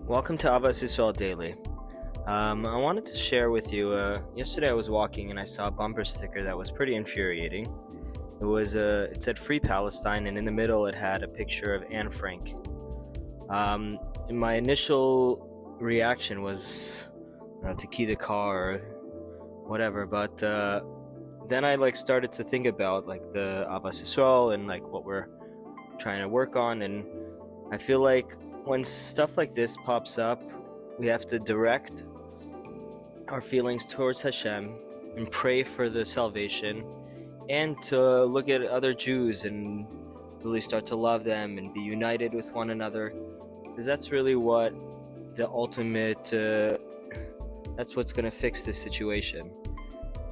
Welcome to Ahavas Yisrael Daily. I wanted to share with you, yesterday I was walking and I saw a bumper sticker that was pretty infuriating. It said Free Palestine, and in the middle it had a picture of Anne Frank. My initial reaction was to key the car or whatever, but then I started to think about the Ahavas Yisrael and what we're trying to work on, and I feel like when stuff like this pops up, we have to direct our feelings towards Hashem and pray for the salvation, and to look at other Jews and really start to love them and be united with one another, because that's really what the ultimate, that's what's going to fix this situation.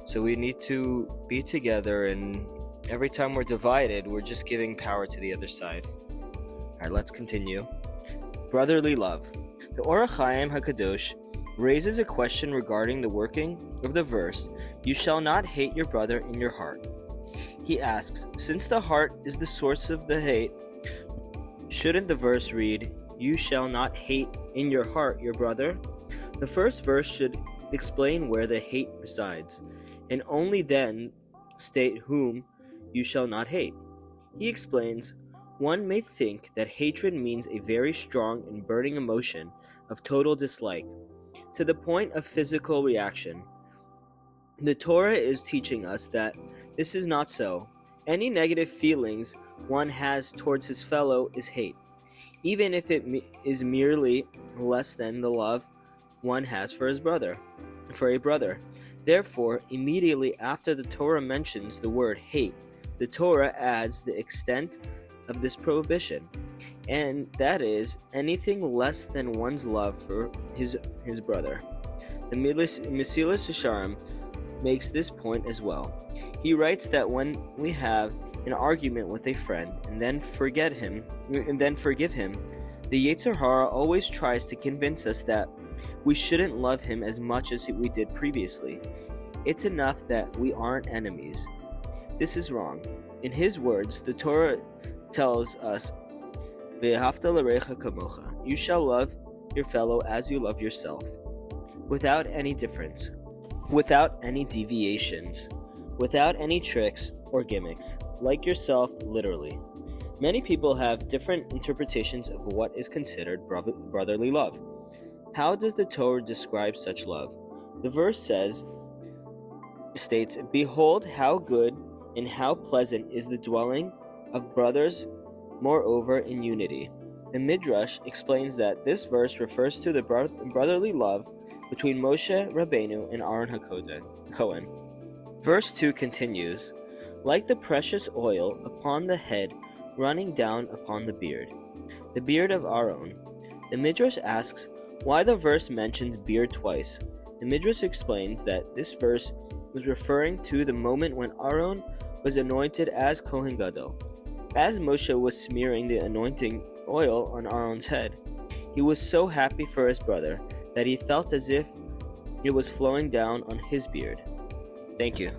So we need to be together, and every time we're divided, we're just giving power to the other side. Alright, let's continue. Brotherly love. The Or HaChaim HaKadosh raises a question regarding the working of the verse, "You shall not hate your brother in your heart." He asks, since the heart is the source of the hate, shouldn't the verse read, "You shall not hate in your heart your brother"? The first verse should explain where the hate resides, and only then state whom you shall not hate. He explains, one may think that hatred means a very strong and burning emotion of total dislike, to the point of physical reaction. The Torah is teaching us that this is not so. Any negative feelings one has towards his fellow is hate, even if it is merely less than the love one has for a brother. Therefore, immediately after the Torah mentions the word hate, the Torah adds the extent of this prohibition, and that is anything less than one's love for his brother. The Mesilas Yesharim makes this point as well. He writes that when we have an argument with a friend and then forgive him, the Yetzer Hara always tries to convince us that we shouldn't love him as much as we did previously. It's enough that we aren't enemies. This is wrong. In his words, the Torah tells us, "Ve'ahavta l'recha kamocha," you shall love your fellow as you love yourself, without any difference, without any deviations, without any tricks or gimmicks, like yourself literally. Many people have different interpretations of what is considered brotherly love. How does the Torah describe such love? The verse states, "Behold how good and how pleasant is the dwelling of brothers, moreover in unity." The Midrash explains that this verse refers to the brotherly love between Moshe Rabbeinu and Aaron HaKohen. Verse 2 continues, "Like the precious oil upon the head running down upon the beard of Aaron." The Midrash asks why the verse mentions beard twice. The Midrash explains that this verse was referring to the moment when Aaron was anointed as Kohen Gadol. As Moshe was smearing the anointing oil on Aaron's head, he was so happy for his brother that he felt as if it was flowing down on his beard. Thank you.